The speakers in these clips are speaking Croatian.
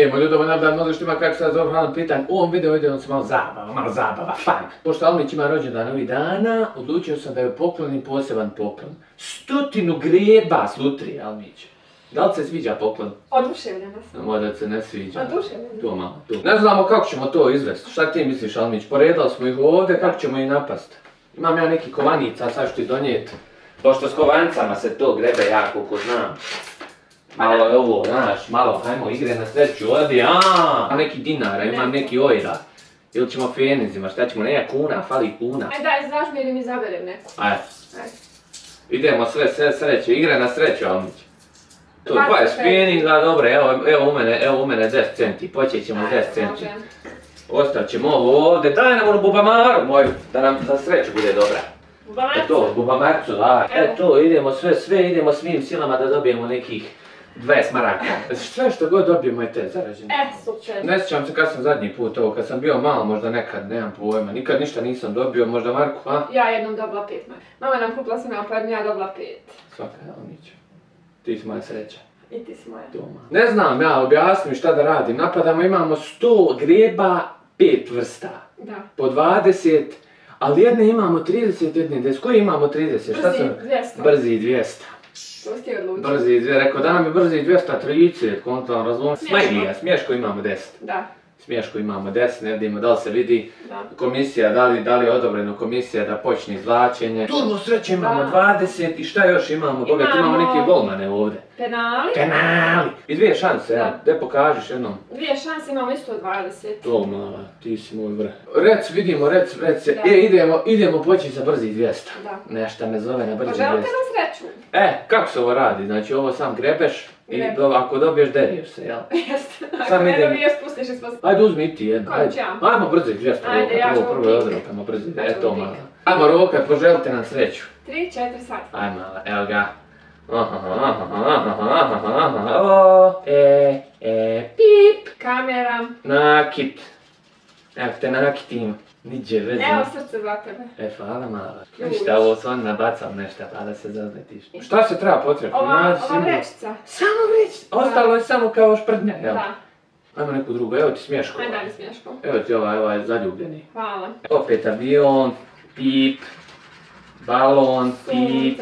Moj ljudova nabdan možeš ima kako sad zove hvalan pitan, u ovom videu ide on se malo zabava, fan. Pošto Almić ima rođendan ovih dana, odlučio sam da joj poklonim poseban poklon. 100 greba s lutrije, Almić. Da li se sviđa poklon? Oduševljena sam. Možda se ne sviđa. Oduševljena. To malo, to. Ne znamo kako ćemo to izvesti. Šta ti misliš, Almić? Poredali smo ih ovdje, kako ćemo ih napast? Imam ja neki kovannica, sad ću ti donijeti. Pošto s kovanicama se to grebe jako, ko znam. Malo je ovo, znaš, malo, hajmo igre na sreću, odi, a neki dinara, imam neki ojra. Ili ćemo fenizima, šta ćemo, nema kuna, fali kuna. Aj daj, znaš mi ili mi zaberem neku. Ajde. Idemo sve sreće, igre na sreću, Almić. To je 20 feninga, dobro, evo u mene 10 centi, počet ćemo 10 centi. Ostavit ćemo ovo ovdje, daj nam onu bubamaru moju, da nam za sreću bude dobra. Bubamarcu? Eto, bubamarcu, da. Eto, idemo idemo svim silama da dobijemo nekih 20 maraka. Sve što god dobijemo je te zarađene. Slučajno. Ne sjećam se kad sam zadnji put ovo, kad sam bio malo, možda nekad, nemam pojma, nikad ništa nisam dobio, možda Marku, a? Ja jednom dobila 5 maraka. Mama nam kupila sam pa ja dobila 5. Svaka je, Almić. Ti si moja sreća. I ti si moja. Ne znam ja, objasnim šta da radim, napadamo, imamo 100 greba, 5 vrsta. Da. Po 20, ali jedne imamo 30, jedne 10, koji imamo 30? Brzi 200. Brzi 200. To si ti odlučio. Brzi 200, rekao da nam je brzi 230, kontam razlom. Smajlija, smješko imamo 10. Da. Smješko imamo 10, ne vidimo da li se vidi. Da. Komisija, da li je odobreno komisija da počne izvlačenje. Turbo sreće imamo 20 i šta još imamo? Bogat, imamo neke golmane ovdje. Penali. Penali! I 2 šanse, evo, gdje pokažeš jednom? 2 šanse imamo isto 20. To mala, ti si moj vrh. Rec, vidimo, rec. Idemo poći za brzi 200. Da. Nešto me zove na brzi 200. Poželite nam sreću. Kako se ovo radi? Znači ovo sam grebeš i ako dobiješ deriješ se, jel? Jeste. Ako ne dobiješ, spustiš i spustiš. Ajde uzmi i ti jedno. Koju ću ja? Ajmo brzi 200 rokat, ovo prvo je odrokamo brzi 200. Eto mala. Ajmo rokat, poželite nam sreću. 3-4 sata. Aj mala, evo ga. Pip. Kamera. Nakit. Evo te nakitim. Niđe veze. Evo srce za tebe. Hvala mala. Ništa, ovo sam nabacam nešto pa da se zazletiš. Šta se treba potrebiti? Ova vrećica. Samo vrećica? Ostalo je samo kao šprdnja, jel? Da. Ajmo neku drugu, evo ti smješko. Ajde daj smješko. Evo ti ovaj zaljubljeni. Hvala. Opet avion, pip, balon, pip,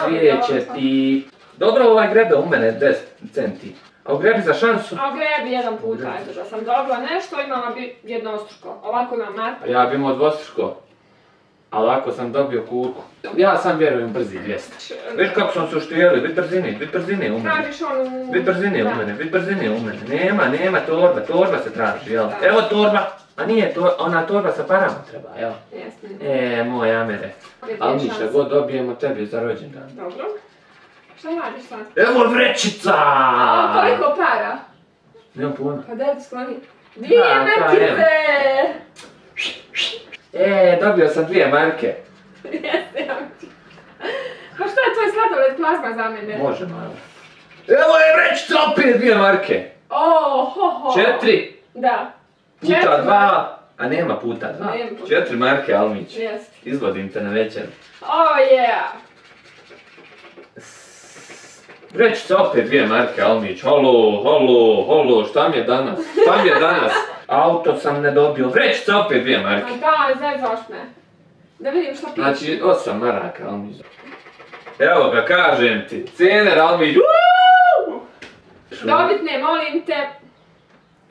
svijeće, pip. Dobro, ovaj grebe u mene 10 centi. A u grebi za šansu? A u grebi jedan puta, eto da sam dobila nešto, imala bi jednostruko. Ovako imam Marku. Ja bi imao dvostruko. Ali ako sam dobio kurku. Ja sam vjerujem brzi 200. Viš kako sam se uštijeli, vid brzine u mene. Tražiš onu... Vid brzine u mene. Nema torba se traži, jel? Evo torba, a nije ona torba sa parama treba, jel? Jesne. Moj Amere. Ali ništa god dobijemo tebi za rođendan. Dobro. Šta radiš sad? Evo vrećica! Koliko para? Nemam pojma. Pa daj ti skloni. 2 markice! Dobio sam 2 marke. Jeste, ja ti. Pa šta je tvoj sladoled plazma za mene? Može malo. Evo je vrećica opet 2 marke. 4. Da. Puta 2. A nema puta 2. 4 marke, Almić. Jeste. Izvodim te na večer. Oh yeah! Vrećica opet 2 marke, Almić. Halo, šta mi je danas? Auto sam ne dobio. Vrećica opet 2 marke. A da, zezaš me. Da vidim šta piše. Znači 8 maraka, Almić. Evo ga, kažem ti. Cener, Almić. Dobitne, molim te.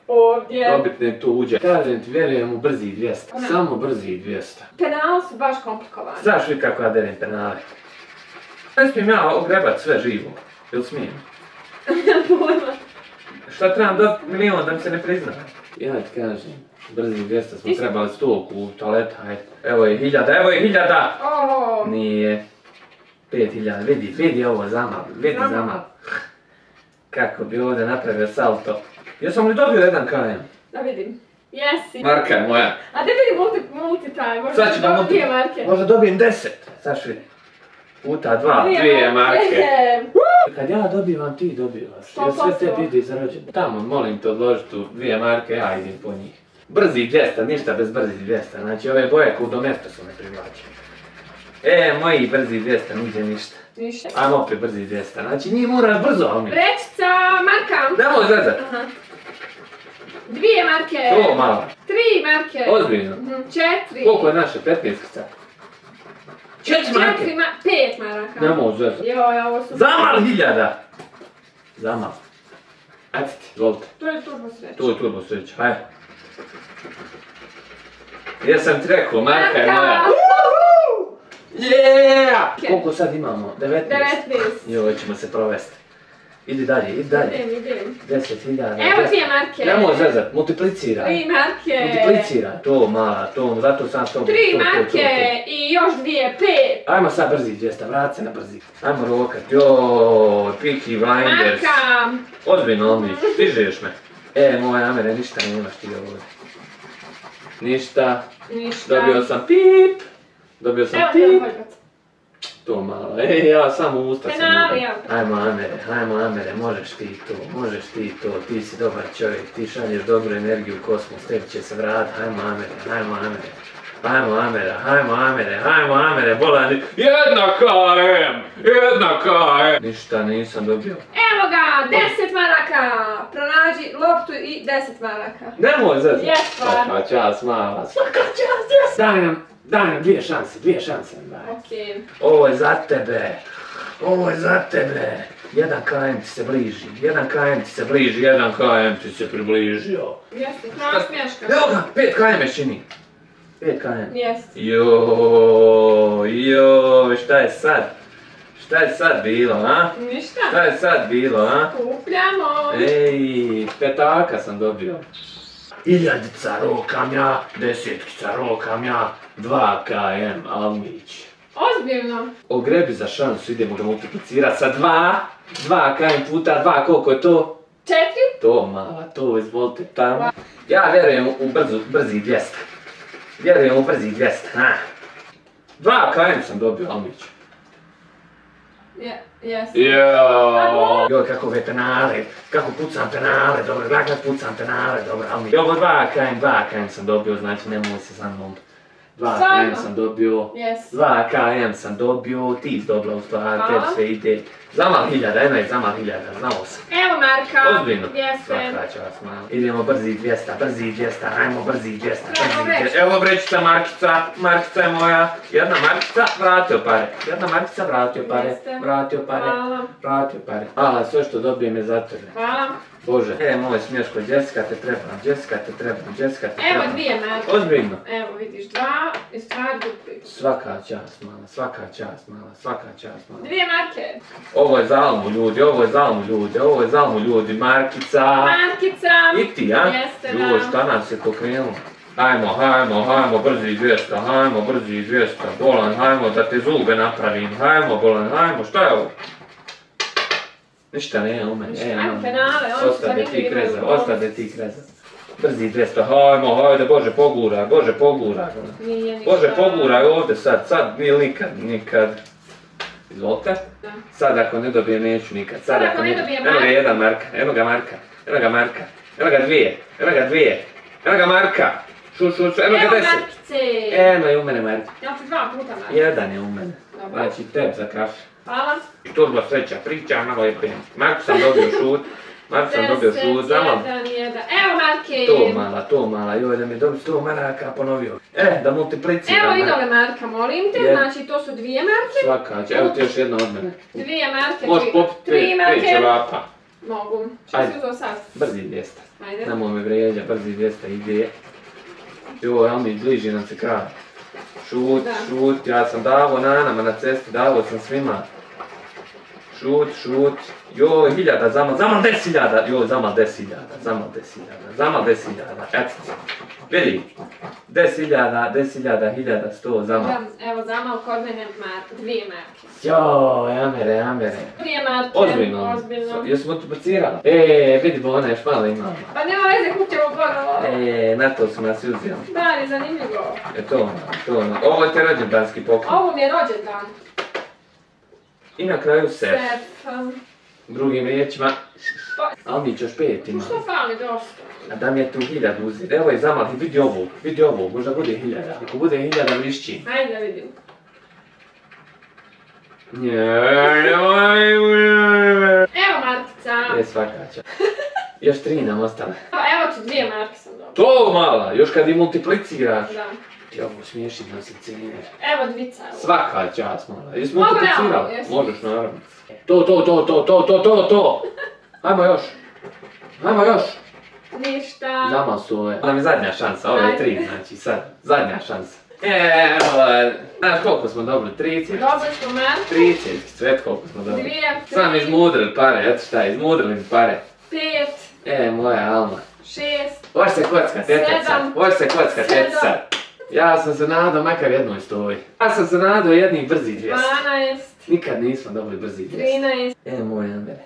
Ovdje. Dobitne tu uđe. Kažem ti, vjerujem u brzi 200. Samo brzi 200. Penali su baš komplikovani. Znaš li kako ja delim penale? Ne smijem ja ogrebat sve živo. Jel smijem? Nemam pojma. Šta trebam dobiti milion da mi se ne prizna? Ja ti kažem, brzi 200 smo trebali 100 u toaleta, hajde. Evo je 1000. Nije. 5000, vidi ovo zamal, zamal. Kako bi ovdje napravio salto. Jesam li dobio jedan kajem? Da vidim. Jesi. Marka je moja. A da vidim multi-time, možda dobijem 2 marke. Možda dobijem 10, znaš li. Puta 2 marke. Kad ja dobivam, ti dobivaš. Ja sve te vidi za rođendan. Tamo, molim te odložiti tu 2 marke, ja idem po njih. Brzi 200, ništa bez brzi 200. Znači ove boje kao do mesta su me privlačene. Moji brzi 200, niđe ništa. Ništa. Ajmo opet brzi 200. Znači njih moraš brzo, Almić. Vrećica, Marka. Nemoj zezat. 2 marke. To malo. 3 marke. Ozbiljno. 4. Koliko je naše? 15-kica? 4 marke. 5 maraka. Ne mogu zvezati. Joj, ovo su... Zamal 1000! Zamal. Ajde ti, izvolite. To je turbo sreća. Tu je turbo sreća, hajde. Jesam ti rekao, marka je moja. Yeah! Koliko sad imamo? 19? 19. Joj, ćemo se provesti. Idi dalje, idi dalje. Idem. 10.000. Evo 2 marke. Nemoj zezat, multipliciraj. 3 marke. Multipliciraj, to mala, to, zato sam s tobom. 3 marke i još 2, 5. Ajmo sad brzi 200, vrat se na brzi. Ajmo rokat, joj, Peaky Blinders. Marka. Ozbiljno, Omnić, stižeš me. Moj Amere, ništa nemaš ti ovdje. Ništa. Dobio sam pip. Dobio sam pip. To malo, ja samo usta se mogu. Ajmo Amere, možeš ti to, ti si dobar čovjek, ti šalješ dobru energiju u kosmos, tebi će se vratiti, ajmo Amere, bolani, jedna KM, ništa nisam dobio. Evo ga, 10 maraka, pronađi loptu i 10 maraka. Nemoj zezati. Jes, stvarno. Svaka čast mala, svaka čast, jes. Daj nam 2 šanse, daj. Okej. Ovo je za tebe. 1 KM ti se bliži, 1 KM ti se približio. Jeste, kraj smješka. Evo ga, 5 KM je čini. 5 KM. Jeste. Joj, šta je sad bilo, a? Ništa. Šta je sad bilo, a? Kupljamo. Ej, petaka sam dobio. 1000 rokam ja, 10-kica rokam ja, 2 KM, Almić. Ozbiljno. Ogrebi za šansu, idemo ga multiplicirati sa 2 KM puta 2, koliko je to? 4. To mala, to izvolite tamo. Ja vjerujem u brzi 200. Ha. 2 KM sam dobio, Almić. Jeste. Joj, kako penale, kako pucam penale, dobro, gledaj kako pucam penale, dobro, Almić. Joj, 2 KM sam dobio, znači nemoj se za mnom. 2 KM sam dobio, 2 KM sam dobio, ti si dobila u stvari, tebi sve ide. Zamal 1000, znao sam. Evo Marka. Ozbiljno. Svaka čast malo. Idemo brzi 200, ajmo brzi 200. Evo vrećica Markica je moja. Jedna Markica, vratio pare. A, sve što dobijem je za tebe. Hvala. Bože. Moj smješko, Jessica te trebam. Evo 2 Marke. Ozbiljno. Evo vidiš 2 i stvar dupli. Svaka čast mala. 2 Marke. Ovo je za almu ljudi, Markica. I ti, a? Jeste, da. Joj, šta nam se to krenulo? Hajmo, brzi 200, bolan, hajmo da te zube napravim, hajmo, šta je ovo? Ništa ne, u meni, Ajmo penale, oni su ostade ti kreza. Brzi 200, hajde, Bože poguraj. Nije ništa. Bože poguraj ovdje sad, ili nikad. Izvolite. Sad ako ne dobijem neću nikad. Sad ako ne dobijem Marka. Eno ga Marka. Eno ga 2. Eno ga Marka. Eno ga 10. Markice. Eno je u mene Marka. Ja ću 2 puta Marka. 1 je u mene. Dobro. Znači teb za kafe. Hvala. Turbo sreća, priča, malo je pen. Marku sam dobio šut. Zamal. 1. Evo Marke. To mala, joj da mi dobio 100 maraka ponovio. Da multipliciram. Evo idole Marka, molim te, znači to su 2 Marke. Svaka, evo ti još jedna od mene. 2 Marke, Možeš popiti 3 Marke. 5 ćevapa. Mogu. Što si uzao sad? Brzi 200. Ajde. Nemoj me vrijeđa, brzi 200 ide. Joj, Almić, bliži nam se kraj. Šut, ja sam davo nanama na cesti, davo sam svima. Šut, joj, 1000, zamal 10.000, joj, zamal 10.000, eto, vidi, 10.000, 100, zamal. Evo zamal kod mene 2 Marke. Joj, Amere. 2 Marke. Ozbiljno. Jesu multiplicirala? Vidi bo, ona još malo imamo. Pa nema veze, kupćemo ponovo. Na to su nas uzeli. Da, li zanimljivo. To. Ovo je te rođendanski poklon. Ovo mi je rođendan. I na kraju sef. Sef. Drugim riječima, Almić još 5 ima. Što fali dosta? A da mi je tu 1000 uzeti. Evo je zamal, vidi ovo, možda bude 1000. Ako bude 1000 vrišći. Ajde da vidim. Evo Evo Markica. svaka čast. Još 3 nam ostale. Evo ti 2 marke sam dobila. To mala, još kad i multipliciraš. Da. Ti ovo smiješit na se cijene. Evo dvica. Svaka čast mala. Jesi Mogu multiplicirala? ja, jesam. Možeš naravno. To. Ajmo još. Ajmo još. Ništa. Zamasuje. Ona mi zadnja šansa, ovo je 3, znači sad. Zadnja šansa. Evo, znaš koliko smo dobili? 30? Dobili smo marku. 30, sve koliko smo dobili. 2, 3. Sam izmudrili pare, eto šta, izmudrili mi pare. 5, Moja Alma. 6. Hoće se kocka tetica, 7, hoće se kocka 7. tetica. Ja sam se nadao makar jednoj stoji. Ja sam se nadao jednih brzi 200. 12. Nikad nismo dobili brzi 200. 13. Moj Amere.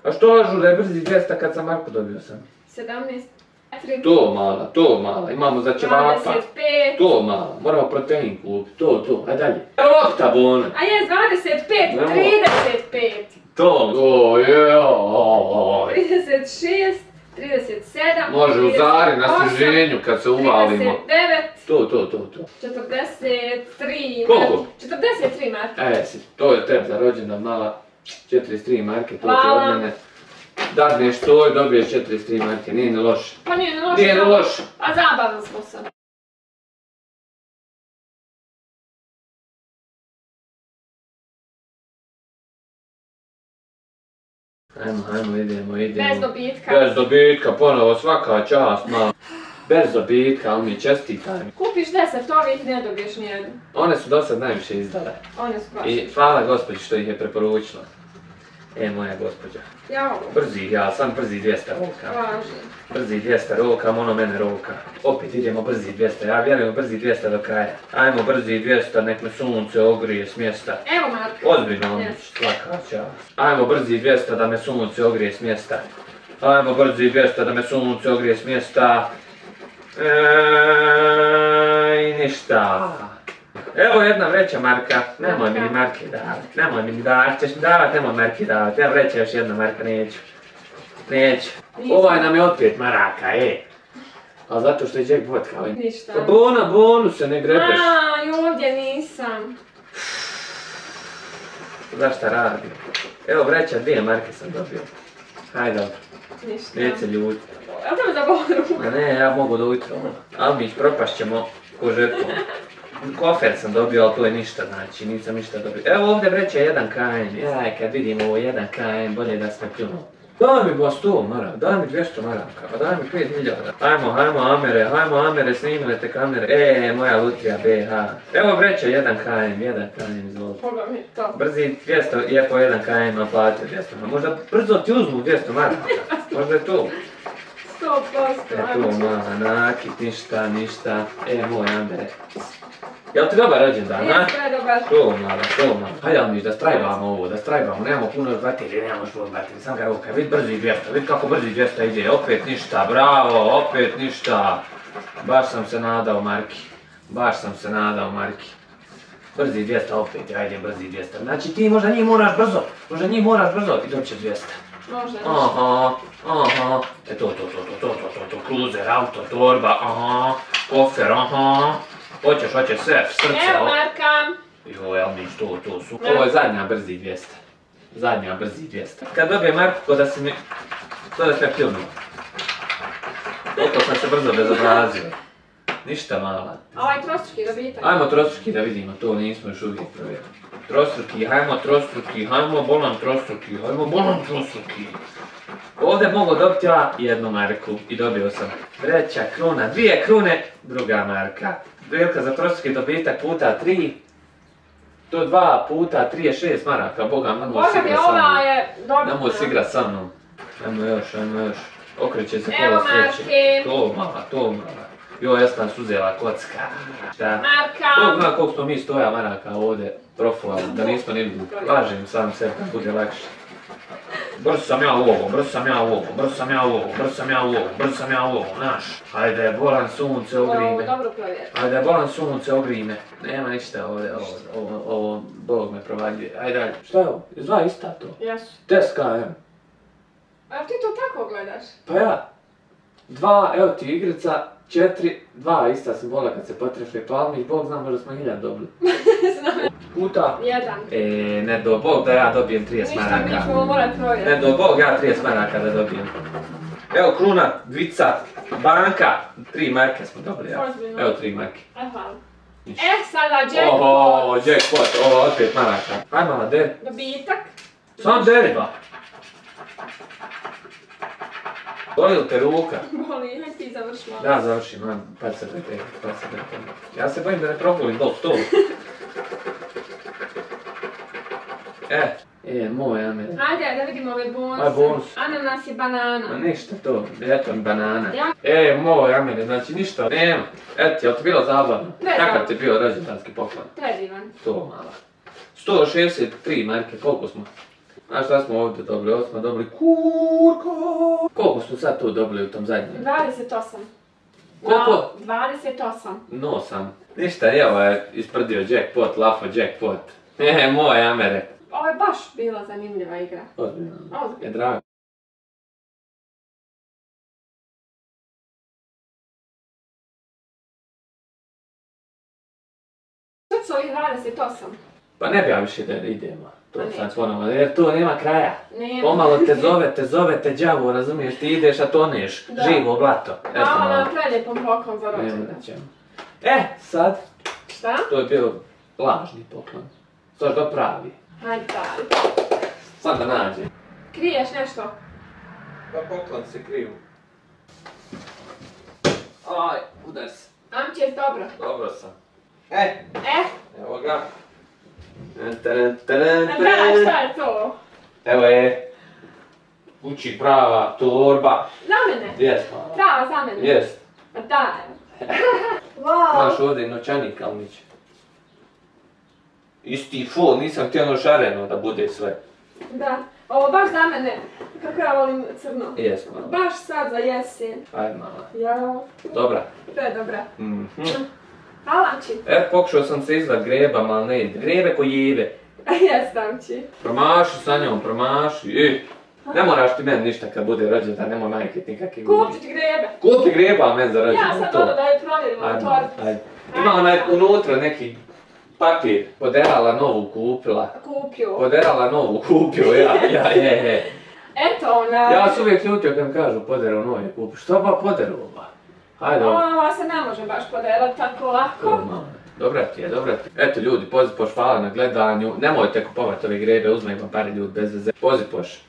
15. A što lažu da je brzi 200 kad sam Marku dobio sam? 17. 3. To mala, imamo za ćevapa. 25. To mala, moramo protein kupiti, to, aj dalje. Evo lopta bona. A je 25, 35. To, joj. 36, 37. Može u Zari na sniženju kad se uvalimo. 39. To. 43. Koliko? 43 marke. To je tebi za rođendan mala. 43 marke, to ti Hvala. od mene. Dadneš to i dobiješ 43 marke, nije ni loše. Pa nije ni loše. Nije ni loše. A zabavan smo sad. Ajmo, idemo. Bez dobitka. Bez dobitka, ponovo svaka čast, malo. Bez dobitka, ali mi čestitaj. Kupiš 10 ovih, ne dobiješ nijednu. One su do sad najviše izdale. One su baš. I hvala gospođi što ih je preporučila. Moja gospođa. Jao. Ja sam brzi 200 roka. Važi. Brzi 200 roka, ono mene roka. Opet idemo brzi 200, ja vjerujem brzi 200 do kraja. Ajmo brzi 200, nek me sunce ogrije s mjesta. Evo Marko. Ozbiljno, svaka čast. Ajmo brzi 200 da me sunce ogrije s mjesta. Ajmo brzi 200 da me sunce ogrije s mjesta. I ništa. Evo jedna vreća Marka, nemoj mi ni marke davati, ćeš mi davati, nemoj marke davati, evo vreća još jedna Marka, neću. Ovaj nam je od 5 maraka, A zato što je jackpot kao i... Ništa. Bonuse ne grebeš. I ovdje nisam. Zašta radi? Evo vreća 2 marke sam dobio. Hajde dobro, Ništa. neće ljuti. Jel to me za boru? Ne, ja mogu do ujutro. Almić, propašt ćemo ko žetvom. Kofer sam dobio, ali to je ništa, znači, nisam ništa dobio. Evo ovdje vreća 1 km. Kad vidim ovo 1 km, bolje da sam pljunuo. Daj mi ba 100 maraka, daj mi 200 maraka, pa daj mi 5000. Hajmo Amere, snimile te kamere. Moja lutrija BH. Evo vreća 1 km, izvolite. Koga mi to? Brzi 200 je po 1 km, platio 200. Možda brzo ti uzmu 200 maraka, možda je to. 100%. Tu mala, nakit, ništa. Moj Amere. Jel ti dobar rođendan, ha? Sve dobar. To mala. Hajde Almić, da strajbamo ovo, nemamo puno baterije, nemaš puno baterije, sam ga ruka, vid brzi 200, vid kako brzi 200 ide, opet ništa, bravo, opet ništa. Baš sam se nadao Marki. Brzi 200 opet, ajde brzi 200, znači ti možda njih moraš brzo i doći 200. Možda ništa. Aha, to, kruzer, auto, torba, kofer, Hoćeš sve, srce, Evo Marka. Joj, Almić, to su. Ovo je zadnja brzi 200. Kad dobije Marku, ko da si mi... To da sve pljunuo. Toliko sam se brzo bezobrazio. Ništa mala. A ovaj trostruki dobitak. Ajmo trostruki da vidimo, to nismo još uvijek provjerili. Hajmo bolan trostruki. Ovdje mogu dobiti ja 1 marku i dobio sam treća kruna, 2 krune, 2 marka. Prilika za trostruki dobitak puta 3. To 2 puta 3 je 6 maraka, Boga, nemoj se igrat sa mnom. Ajmo još. Okreće se kola sreće. To mala. Joj, jesam nas uzela kocka. Marka. Zna koliko smo mi 100 maraka ovdje trofovali, da nismo ni vidio. Lažem sam sebe, bude lakše. Brzo sam ja u ovo, znaš. Hajde, bolan sunce ogrime. Nema ništa ovdje, ovo, Bog me provaljuje. Hajde dalje. Šta je ovo? Je 2 ista to? Jesu. 10 km. A ti to tako gledaš? Pa ja. 2, evo ti igrica, 4, 2 ista simbola kad se potrefe, pa Almić, Bog zna, možda smo 1000 dobili. Znam. Puta? 1. Ne do Bog da ja dobijem 30 maraka. Ništa, mi ćemo morat provjeriti. Ne do Bog ja 30 maraka da dobijem. Evo kruna, dvica, banka. 3 marke smo dobili, ja. Ozbiljno. Evo 3 marke. Hvala. Sada jackpot. Oho, jackpot, ovo opet maraka. Aj mala, deri. Dobitak. Samo deri ba. Boli li te ruka? Boli, hajde ti završi malo. Da, završi, man, pa se ne tega, pa se ne tega. Ja se bojim da ne progulim dol stolu. Moj Amer. Hajde, da vidimo ove bonuse. Aj, bonus. Ananas i banana. Ma ništa to, eto mi banana. Ja. Moj Amer, znači ništa, nema. Eto, jel ti bilo zabavno? Ne, Kakav ti je bio rođendanski poklon? Predivan. To mala. 163 marke, koliko smo? Znaš šta smo ovdje dobili? Ovdje smo dobili kurko. Koliko smo sad tu dobili u tom zadnjem? 28. Koliko? 28. No sam. Ništa, evo je isprdio jackpot, lafo jackpot. Moj Amere. Ovo je baš bila zanimljiva igra. Ozbiljno. Ozbiljno. Je drago. Sad su ovih 28. Pa ne bi ja više da idemo. To Pa sad neću. ponovno, jer to nema kraja. Nema. Pomalo te zove te đavo, razumiješ, ti ideš a toneš, Da. živo blato. Eto Hvala malo. na prelijepom poklon za rođendan. Nema da ćemo. Sad, Šta? to je bio lažni poklon. Sad ga pravi. Hajde daj. Sad da nađem. Kriješ nešto? Pa poklon se kriju. Aj, udar se. Amčes, dobro. Dobro sam. Evo ga. Daj, šta je to? Evo je. Kući prava torba. Za mene? Jes, mala. Prava za mene? Jes. Pa daj. Wow. Imaš ovdje i noćanik kalnić. Isti fol, nisam htio ono šareno da bude sve. Da. Ovo baš za mene. Kako ja volim crno. Jes, mala. Baš sad za jesen. Ajde, mala. Jao. Dobra. To je dobra. Mhm. Hvala Amči. Pokušao sam se izvat grebama, ali ne ide. Grebe ko jebe. Jes Amči. Promaši sa njom, promaši. Ne moraš ti meni ništa kad bude rođendan, nemoj majke nikakve gubiti. Kupit grebe. Kupi greba meni za Ja rođendan, sad to. ono da je provjerimo Ajde, torbu. ajde. Ima onaj unutra neki papir. Poderala novu kupila. Kupio. Poderala novu kupio, je. Eto ona. Ja sam uvijek ljutio kad mi kažu poderao novu kupu. Što ba poderao ba? Hajde ovo. Ova se ne može baš podelat tako lako. Dobra ti je. Eto ljudi, Pozipoš, hvala na gledanju. Nemojte kupovati ove grebe, uzmemo pare ljudi bez veze. Pozipoš.